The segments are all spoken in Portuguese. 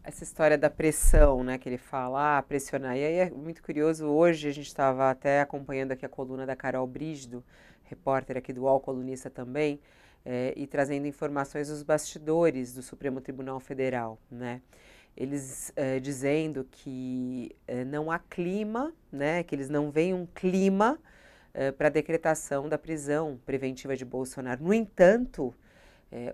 essa história da pressão, né, que ele fala, pressionar. E aí é muito curioso, hoje a gente estava até acompanhando aqui a coluna da Carol Brígido, repórter aqui do UOL, colunista também, e trazendo informações dos bastidores do Supremo Tribunal Federal, né? Eles dizendo que não há clima, né, que eles não veem um clima para a decretação da prisão preventiva de Bolsonaro. No entanto,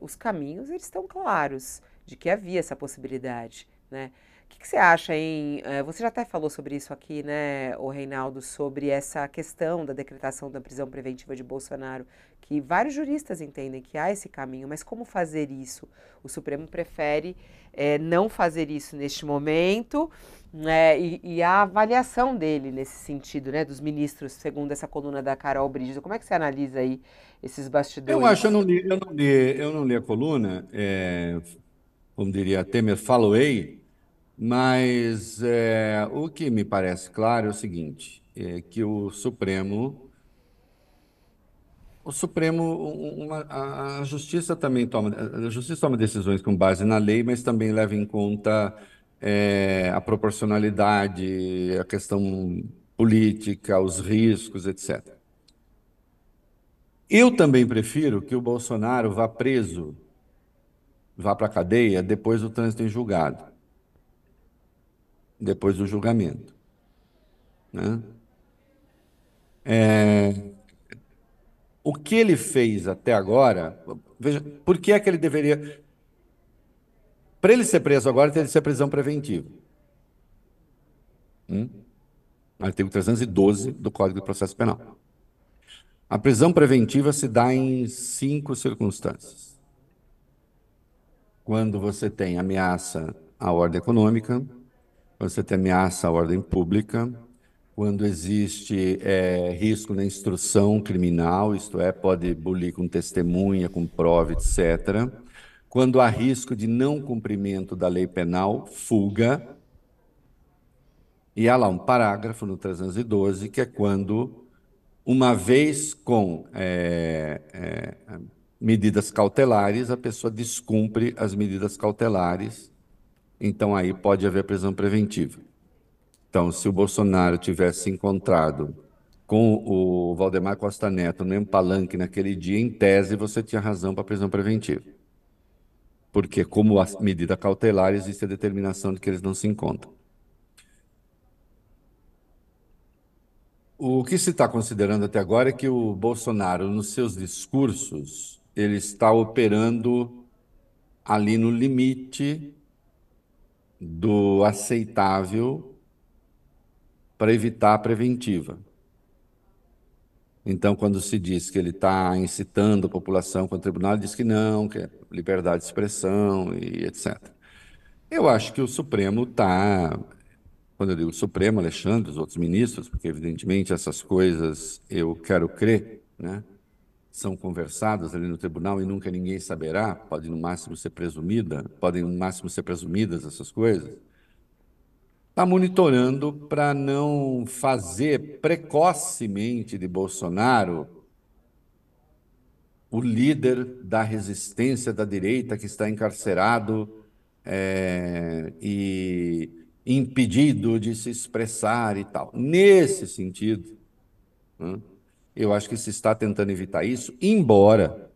os caminhos eles estão claros de que havia essa possibilidade, né? O que você acha, hein? Você já até falou sobre isso aqui, né, o Reinaldo, sobre essa questão da decretação da prisão preventiva de Bolsonaro, que vários juristas entendem que há esse caminho, mas como fazer isso? O Supremo prefere não fazer isso neste momento, né, e a avaliação dele nesse sentido, né, dos ministros, segundo essa coluna da Carol Brígido, como é que você analisa aí esses Eu acho, bastidores? eu não li a coluna, como diria Temer, followei, mas o que me parece claro é o seguinte, é que o Supremo, a Justiça também toma, a Justiça toma decisões com base na lei, mas também leva em conta a proporcionalidade, a questão política, os riscos, etc. Eu também prefiro que o Bolsonaro vá preso, vá para a cadeia depois do trânsito em julgado, depois do julgamento, né? O que ele fez até agora, veja, por que é que ele deveria. Para ele ser preso agora, tem que ser prisão preventiva. Artigo 312 do Código de Processo Penal. A prisão preventiva se dá em cinco circunstâncias. Quando você tem ameaça à ordem econômica, quando você tem ameaça à ordem pública, quando existe risco na instrução criminal, isto é, pode bulir com testemunha, com prova, etc. Quando há risco de não cumprimento da lei penal, fuga, e há lá um parágrafo no 312 que é quando, uma vez com medidas cautelares, a pessoa descumpre as medidas cautelares, então aí pode haver prisão preventiva. Então, se o Bolsonaro tivesse encontrado com o Valdemar Costa Neto no mesmo palanque naquele dia, em tese, você tinha razão para prisão preventiva. Porque, como a medida cautelar, existe a determinação de que eles não se encontram. O que se está considerando até agora é que o Bolsonaro, nos seus discursos, ele está operando ali no limite do aceitável para evitar a preventiva. Então, quando se diz que ele está incitando a população contra o tribunal, ele diz que não, que é liberdade de expressão e etc. Eu acho que o Supremo está, quando eu digo Supremo, Alexandre, os outros ministros, porque evidentemente essas coisas eu quero crer, né, são conversadas ali no tribunal e nunca ninguém saberá, pode no máximo ser presumida, podem no máximo ser presumidas essas coisas. Está monitorando para não fazer precocemente de Bolsonaro o líder da resistência da direita que está encarcerado e impedido de se expressar e tal. Nesse sentido, né, eu acho que se está tentando evitar isso, embora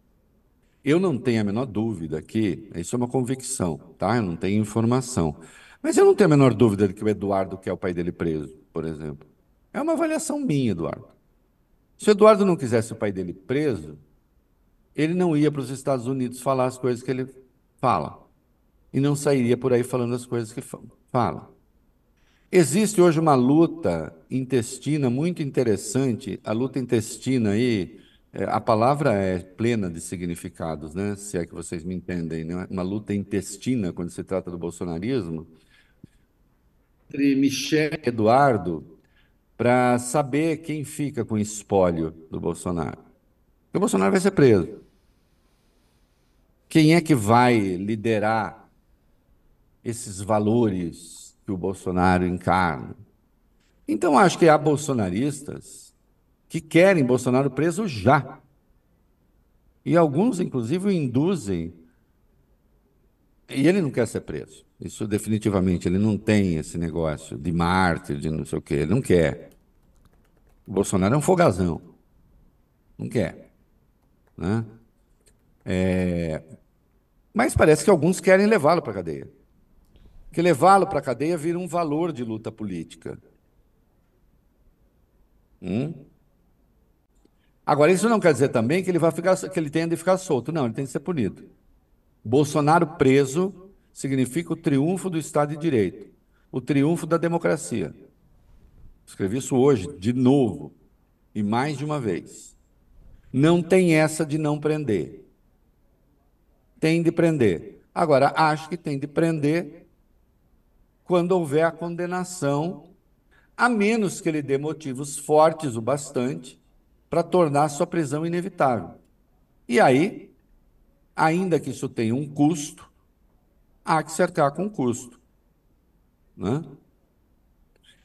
eu não tenha a menor dúvida que, isso é uma convicção, tá? Eu não tenho informação. Mas eu não tenho a menor dúvida de que o Eduardo quer o pai dele preso, por exemplo. É uma avaliação minha, Eduardo. Se o Eduardo não quisesse o pai dele preso, ele não ia para os Estados Unidos falar as coisas que ele fala. E não sairia por aí falando as coisas que fala. Existe hoje uma luta intestina muito interessante. A luta intestina aí, a palavra é plena de significados, né? Se é que vocês me entendem, né? Uma luta intestina quando se trata do bolsonarismo, entre Michel e Eduardo, para saber quem fica com o espólio do Bolsonaro. Porque o Bolsonaro vai ser preso. Quem é que vai liderar esses valores que o Bolsonaro encarna? Então, acho que há bolsonaristas que querem Bolsonaro preso já. E alguns, inclusive, o induzem E ele não quer ser preso. Isso definitivamente, ele não tem esse negócio de mártir, de não sei o quê. Ele não quer. O Bolsonaro é um folgazão. Não quer, né? Mas parece que alguns querem levá-lo para a cadeia. Porque levá-lo para a cadeia vira um valor de luta política. Hum? Agora, isso não quer dizer também que ele vai ficar, que ele tenha de ficar solto. Não, ele tem que ser punido. Bolsonaro preso significa o triunfo do Estado de Direito, o triunfo da democracia. Escrevi isso hoje, de novo, e mais de uma vez. Não tem essa de não prender. Tem de prender. Agora, acho que tem de prender quando houver a condenação, a menos que ele dê motivos fortes o bastante para tornar sua prisão inevitável. E aí, ainda que isso tenha um custo, há que cercar com custo, né?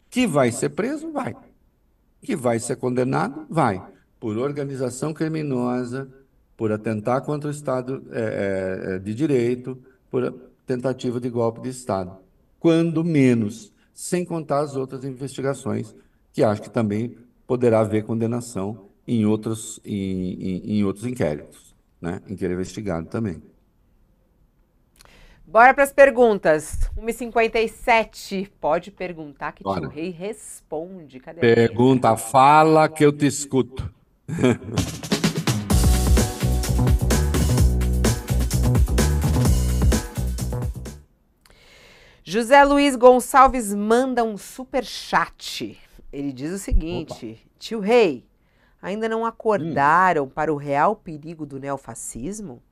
Que vai ser preso? Vai. Que vai ser condenado? Vai. Por organização criminosa, por atentar contra o Estado de Direito, por tentativa de golpe de Estado. Quando menos, sem contar as outras investigações, que acho que também poderá haver condenação em outros inquéritos, né? Em que ele é investigado também. Bora para as perguntas. 1h57. Pode perguntar que tio Ora, Rei responde. Cadê aqui? pergunta, fala que eu te escuto. José Luiz Gonçalves manda um superchat. Ele diz o Opa. seguinte: tio Rei, ainda não acordaram para o real perigo do neofascismo?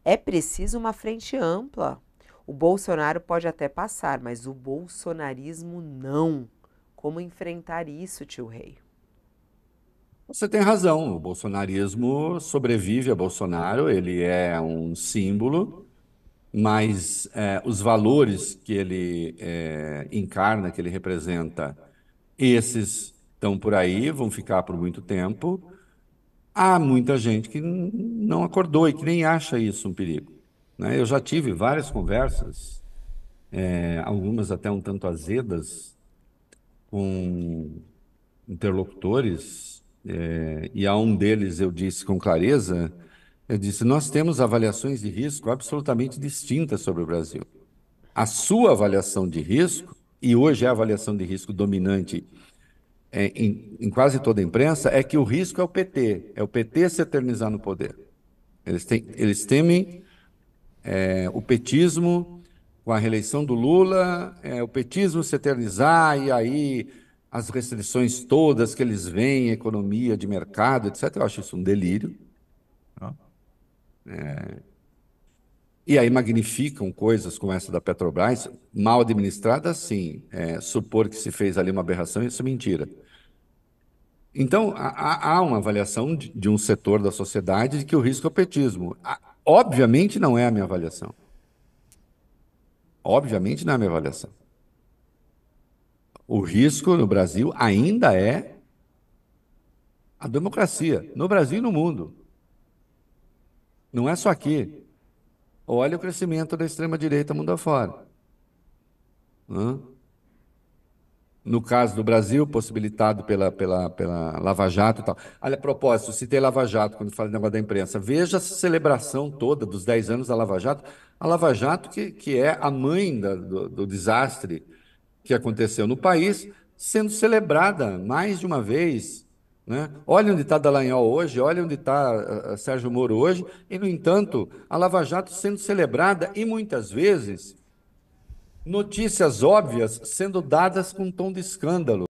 É preciso uma frente ampla. O Bolsonaro pode até passar, mas o bolsonarismo não. Como enfrentar isso, tio Rei? Você tem razão, o bolsonarismo sobrevive a Bolsonaro, ele é um símbolo, mas os valores que ele encarna, que ele representa, esses estão por aí, vão ficar por muito tempo. Há muita gente que não acordou e que nem acha isso um perigo, né? Eu já tive várias conversas, algumas até um tanto azedas, com interlocutores, e a um deles eu disse com clareza, eu disse, nós temos avaliações de risco absolutamente distintas sobre o Brasil. A sua avaliação de risco, e hoje é a avaliação de risco dominante em quase toda a imprensa, é que o risco é o PT se eternizar no poder. Eles temem o petismo com a reeleição do Lula, o petismo se eternizar e aí as restrições todas que eles veem, economia de mercado, etc. Eu acho isso um delírio. E aí magnificam coisas como essa da Petrobras, mal administradas, sim. Supor que se fez ali uma aberração, isso é mentira. Então, há uma avaliação de um setor da sociedade de que o risco é o petismo. Obviamente não é a minha avaliação. Obviamente não é a minha avaliação. O risco no Brasil ainda é a democracia, no Brasil e no mundo. Não é só aqui. Olha o crescimento da extrema-direita mundo afora. Hã? No caso do Brasil, possibilitado pela Lava Jato e tal. Olha, a propósito, citei Lava Jato quando falei do negócio da imprensa. Veja essa celebração toda dos 10 anos da Lava Jato. A Lava Jato, que é a mãe do desastre que aconteceu no país, sendo celebrada mais de uma vez, né? Olha onde está Dallagnol hoje, olha onde está Sérgio Moro hoje, e, no entanto, a Lava Jato sendo celebrada e, muitas vezes, notícias óbvias sendo dadas com tom de escândalo.